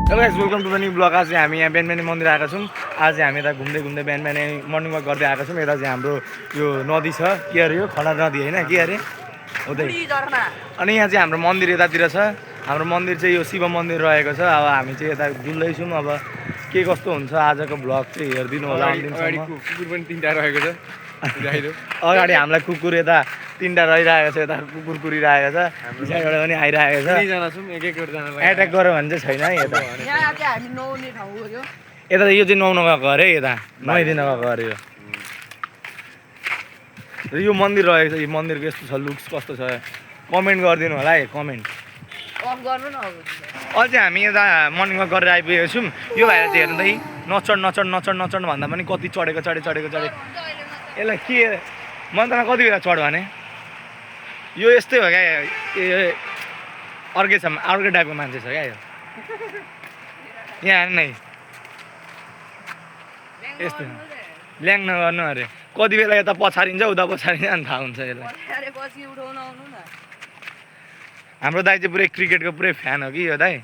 Hello guys welcome to the new blog. आज हामी यहाँ बिहान मन्दिर आएका छौँ। आज हामी यता घुम्दै घुम्दै बिहान मर्निङ वाक गर्दै आएका छौँ। यता चाहिँ हाम्रो यो नदी छ, के अरे यो खनाल नदी होइन के अरे उतै। अनि यहाँ चाहिँ हाम्रो मन्दिर यतातिर छ। हाम्रो मन्दिर चाहिँ यो शिव मन्दिर रहेको छ। अब हामी चाहिँ यता डुल्दैछौँ। अब के कस्तो हुन्छ आजको ब्लग चाहिँ हेरिदिनु होला। कुकुर पनि 3टा रहेको छ। अगाडि हामीलाई कुकुर यता 3टा रहिरहेको छ, यता कुकुर कुरिरहेको छ, पछाडिबाट पनि आइरहेको छ। एट्याक गऱ्यो भने चाहिँ छैन है यता। यता यो चाहिँ नुहाउन गएको अरे, यता नुहाइदिन गएको अरे यो। यो मन्दिर रहेको छ। यो मन्दिरको यस्तो छ, लुक्स कस्तो छ कमेन्ट गरिदिनु होला है, कमेन्ट। अझै हामी यता मर्निङ वाक गरेर आइपुगेको छौँ। यो भएर चाहिँ हेर्नु त नचढ भन्दा पनि कति चढेको यसलाई के मन त कति बेला चढ भने यो यस्तै हो क्या, अर्कै टाइपको मान्छे छ क्या यो। यहाँ हेर्नु नै यस्तो ल्याङ नगर्नु अरे, कति बेला यता पछारिन्छ उता पछारिन्छ अनि थाहा हुन्छ यसलाई। हाम्रो दाइ चाहिँ पुरै क्रिकेटको पुरै फ्यान हो कि यो दाइ।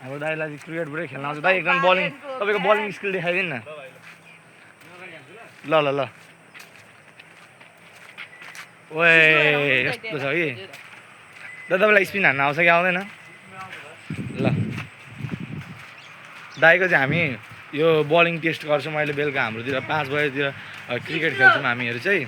हाम्रो दाइलाई चाहिँ क्रिकेट पुरै खेल्न आउँछ। दाइ एकदम बलिङ, तपाईँको बलिङ स्किल देखाइदिनु न। ल ल ल ओए यस्तो छ कि दा तपाईँलाई स्पिन हान्न आउँछ कि आउँदैन? ल दाइको चाहिँ हामी यो बलिङ टेस्ट गर्छौँ अहिले बेलुका। हाम्रोतिर 5 बजेतिर क्रिकेट खेल्छौँ हामीहरू चाहिँ।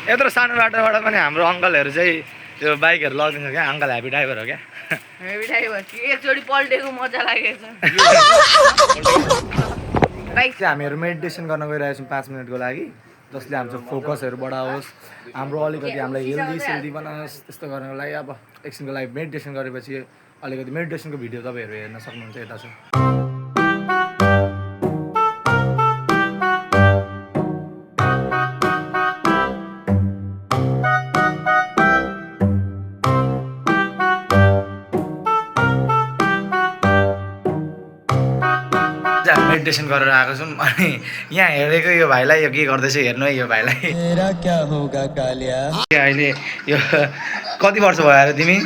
यत्रो सानो बाटोबाट पनि हाम्रो अङ्कलहरू चाहिँ त्यो बाइकहरू लगिदिन्छ क्या। अङ्कल ह्याप्पी ड्राइभर हो क्या। एकचोटि पल्टेको मजा लागेको छ। बाइक चाहिँ हामीहरू मेडिटेसन गर्न गइरहेको छौँ 5 मिनटको लागि, जसले हाम्रो फोकसहरू बढाओस्, हाम्रो अलिकति हामीलाई हेल्दी बनाओस्। त्यस्तो गर्नको लागि अब एकछिनको लागि मेडिटेसन गरेपछि अलिकति मेडिटेसनको भिडियो तपाईँहरू हेर्न सक्नुहुन्छ। यता छ मेडिटेसन गरेर आएको छौँ। अनि यहाँ हेरेको यो भाइलाई यो के गर्दैछ हेर्नु है। यो भाइलाई अहिले यो कति वर्ष भयो अरे तिमी?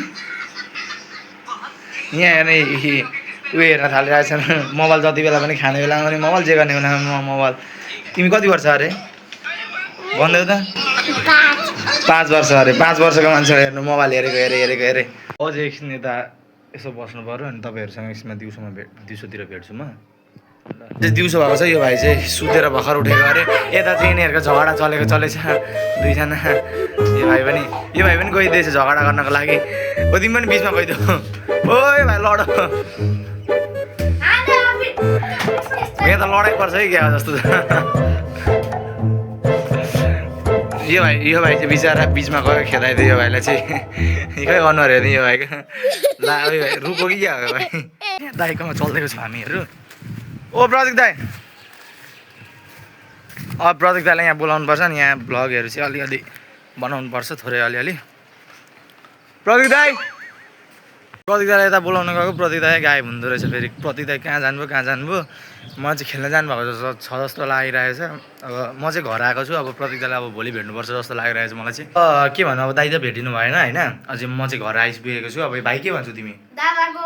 यहाँ हेर्ने उयो हेर्न थालिरहेको छ। मोबाइल जति बेला पनि खाने बेलामा पनि मोबाइल, जे गर्ने बेलामा मोबाइल। तिमी कति वर्ष अरे भन्दै त? 5 वर्ष अरे। 5 वर्षको मान्छे हेर्नु मोबाइल हेरेको हेरे। अझै एकछिन यता यसो बस्नु पऱ्यो अनि तपाईँहरूसँग एकछिनमा दिउँसोतिर भेट्छु म। दिउँसो भएको छ। यो भाइ चाहिँ सुतेर भर्खर उठेको अरे। यता चाहिँ यिनीहरूको झगडा चलेछ दुईजना। यो भाइ पनि गइदिएछ झगडा गर्नको लागि। ओ तिमी पनि बिचमा गइदियो। ओ भाइ लड, यहाँ त लडाइँ पर्छ है क्या जस्तो छ। यो भाइ चाहिँ बिचरा बिचमा गयो खेदाइदियो। यो भाइलाई चाहिँ खै अनुहार हेर्ने यो भाइको। ला रुको कि क्या हो भाइ। दाइकोमा चल्दैको छौँ हामीहरू। ओ प्रतीक दाई, अब प्रतीक दाईलाई यहाँ बोलाउनु पर्छ नि। यहाँ भ्लगहरू चाहिँ अलिअलि बनाउनु पर्छ थोरै अलिअलि। प्रतीक दाईलाई यता बोलाउनु गएको। प्रतीक दाई गायब हुँदो रहेछ फेरि। प्रतीक दाई कहाँ जानुभयो? म चाहिँ खेल्न जानुभएको छ जस्तो लागिरहेछ। अब म चाहिँ घर आएको छु। अब प्रतीक दाईलाई अब भोलि भेट्नुपर्छ जस्तो लागिरहेछ मलाई चाहिँ। के भन्नु, अब दाइ त भेटिनु भएन होइन। अझै म चाहिँ घर आइपुगेको छु। अब भाइ के भन्छौ तिमी? दादाको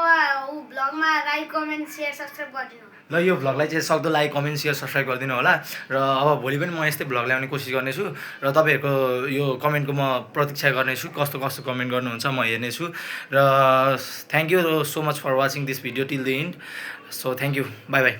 ब्लगमा लाइक कमेन्ट सेयर सब्स्क्राइब गरिदिनु। ल यो भ्लगलाई चाहिँ सक्दो लाइक कमेन्ट सेयर सब्सक्राइब गरिदिनु होला। र अब भोलि पनि म यस्तै भ्लग ल्याउने कोसिस गर्नेछु। र तपाईँहरूको यो कमेन्टको म प्रतीक्षा गर्नेछु। कस्तो कमेन्ट गर्नुहुन्छ म हेर्नेछु। र thank you so much for watching this video till the end. So thank you, bye by.